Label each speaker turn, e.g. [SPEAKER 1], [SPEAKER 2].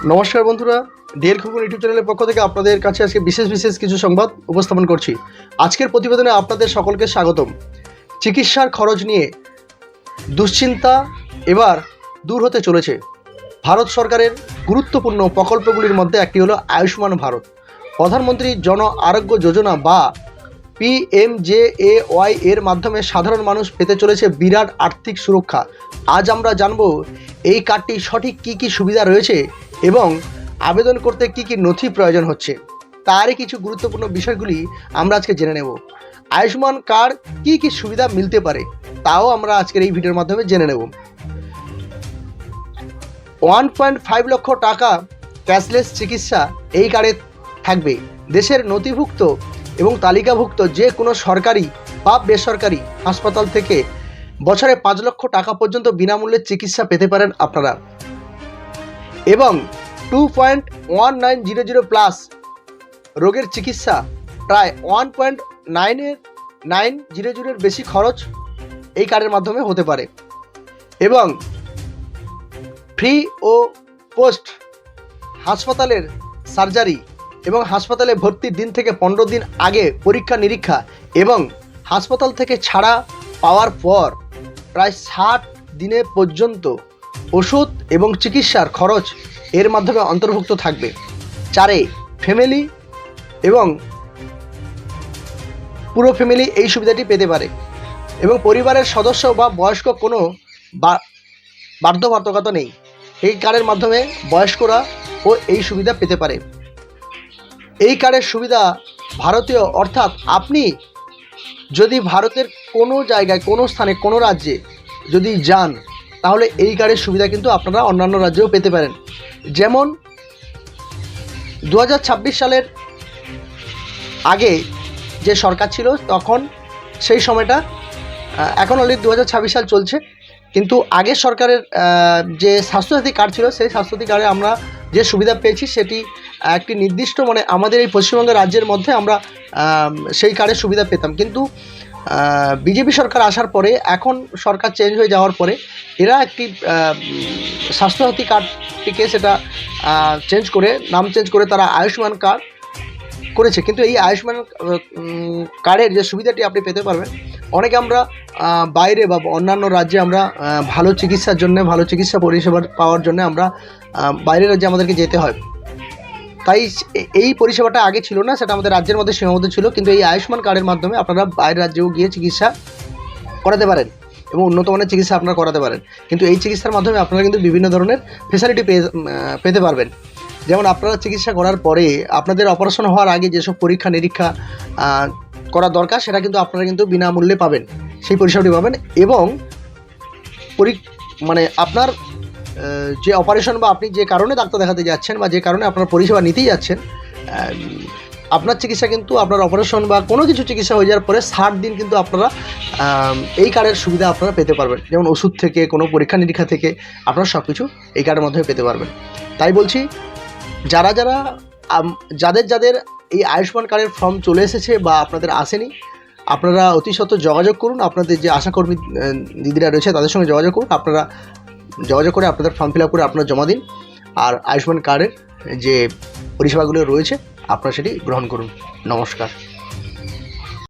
[SPEAKER 1] নমস্কার বন্ধুরা, ডের খবর ইউটিউব চ্যানেলের পক্ষ থেকে আপনাদের কাছে আজকে বিশেষ কিছু সংবাদ উপস্থাপন করছি। আজকের প্রতিবেদনে আপনাদের সকলকে স্বাগতম। চিকিৎসার খরচ নিয়ে দুশ্চিন্তা এবার দূর হতে চলেছে। ভারত সরকারের গুরুত্বপূর্ণ প্রকল্পগুলির মধ্যে একটি হলো আয়ুষ্মান ভারত। প্রধানমন্ত্রী জন আরোগ্য যোজনা বা PMJAY এর মাধ্যমে সাধারণ মানুষ পেতে চলেছে বিরাট আর্থিক সুরক্ষা। আজ আমরা জানব এই কার্ডটি সঠিক কী সুবিধা রয়েছে এবং আবেদন করতে কী নথি প্রয়োজন হচ্ছে, তারই কিছু গুরুত্বপূর্ণ বিষয়গুলি আমরা আজকে জেনে নেব। আয়ুষ্মান কার্ড কী সুবিধা মিলতে পারে তাও আমরা আজকের এই ভিডিওর মাধ্যমে জেনে নেব। 1.5 লক্ষ টাকা ক্যাশলেস চিকিৎসা এই কার্ডে থাকবে। দেশের নথিভুক্ত এবং তালিকাভুক্ত যে কোনো সরকারি বা বেসরকারি হাসপাতাল থেকে বছরে 5 লক্ষ টাকা পর্যন্ত বিনামূল্যে চিকিৎসা পেতে পারেন আপনারা। এবং 2.1900 প্লাস রোগের চিকিৎসা প্রায় 1.900 বেশি খরচ এই কার্ডের মাধ্যমে হতে পারে। এবং ফ্রি ও পোস্ট হাসপাতালের সার্জারি এবং হাসপাতালে ভর্তির দিন থেকে 15 দিন আগে পরীক্ষা নিরীক্ষা এবং হাসপাতাল থেকে ছাড়া পাওয়ার পর প্রায় 60 দিনের পর্যন্ত ওষুধ এবং চিকিৎসার খরচ এর মাধ্যমে অন্তর্ভুক্ত থাকবে। 4 ফ্যামিলি এবং পুরো ফ্যামিলি এই সুবিধাটি পেতে পারে। এবং পরিবারের সদস্য বা বয়স্ক কোনো বাধ্যবাধকতা নেই। এই কার্ডের মাধ্যমে বয়স্করা ও এই সুবিধা পেতে পারে। এই কার্ডের সুবিধা ভারতীয়, অর্থাৎ আপনি যদি ভারতের কোনো জায়গায়, কোনো স্থানে, কোনো রাজ্যে যদি যান তাহলে এই কার্ডের সুবিধা কিন্তু আপনারা অন্যান্য রাজ্যেও পেতে পারেন। যেমন 2026 সালের আগে যে সরকার ছিল তখন সেই সময়টা, এখন অলরেডি 2026 সাল চলছে, কিন্তু আগের সরকারের যে স্বাস্থ্যসাথী কার্ড ছিল সেই স্বাস্থ্যসাথী কার্ডে আমরা যে সুবিধা পেয়েছি সেটি একটি নির্দিষ্ট আমাদের এই পশ্চিমবঙ্গ রাজ্যের মধ্যে আমরা সেই কার্ডের সুবিধা পেতাম। কিন্তু বিজেপি সরকার আসার পরে, এখন সরকার চেঞ্জ হয়ে যাওয়ার পরে এরা একটি স্বাস্থ্যসাথী কার্ডটিকে সেটা নাম চেঞ্জ করে তারা আয়ুষ্মান কার্ড করেছে। কিন্তু এই আয়ুষ্মান কার্ডের যে সুবিধাটি আপনি পেতে পারবেন, অনেকে আমরা বাইরে বা অন্যান্য রাজ্যে আমরা ভালো চিকিৎসার জন্য, ভালো চিকিৎসা পরিষেবা পাওয়ার জন্য আমরা বাইরের রাজ্যে আমাদেরকে যেতে হয়। তাই এই পরিষেবাটা আগে ছিল না, সেটা আমাদের রাজ্যের মধ্যে সীমাবদ্ধ ছিল। কিন্তু এই আয়ুষ্মান কার্ডের মাধ্যমে আপনারা বাইরের রাজ্যেও গিয়ে চিকিৎসা করাতে পারেন এবং উন্নত মানের চিকিৎসা আপনারা করাতে পারেন। কিন্তু এই চিকিৎসার মাধ্যমে আপনারা কিন্তু বিভিন্ন ধরনের ফেসিলিটি পেতে পারবেন। যেমন আপনারা চিকিৎসা করার পরে আপনাদের অপারেশন হওয়ার আগে যেসব পরীক্ষা নিরীক্ষা করা দরকার সেটা কিন্তু আপনারা কিন্তু বিনামূল্যে পাবেন, সেই পরিষেবাটি পাবেন। এবং আপনার যে অপারেশন বা আপনি যে কারণে ডাক্তার দেখাতে যাচ্ছেন বা যে কারণে আপনার পরিষেবা নিতেই যাচ্ছেন, আপনার চিকিৎসা কিন্তু আপনার অপারেশন বা কোনো কিছু চিকিৎসা হয়ে যাওয়ার পরে 60 দিন কিন্তু আপনারা এই কার্ডের সুবিধা আপনারা পেতে পারবেন। যেমন ওষুধ থেকে, কোনো পরীক্ষা নিরীক্ষা থেকে আপনারা সব কিছু এই কার্ডের মাধ্যমে পেতে পারবেন। তাই বলছি, যাদের এই আয়ুষ্মান কার্ডের ফর্ম চলে এসেছে বা আপনাদের আসেনি, আপনারা অতি সত্বর যোগাযোগ করুন। আপনাদের যে আশাকর্মী দিদিরা রয়েছে তাদের সঙ্গে যোগাযোগ করুন। আপনারা যোগাযোগ করে আপনাদের ফর্ম ফিল আপ করে আপনারা জমা দিন। আর আয়ুষ্মান কার্ডের যে পরিষেবাগুলো রয়েছে আপনারা সেটি গ্রহণ করুন। নমস্কার।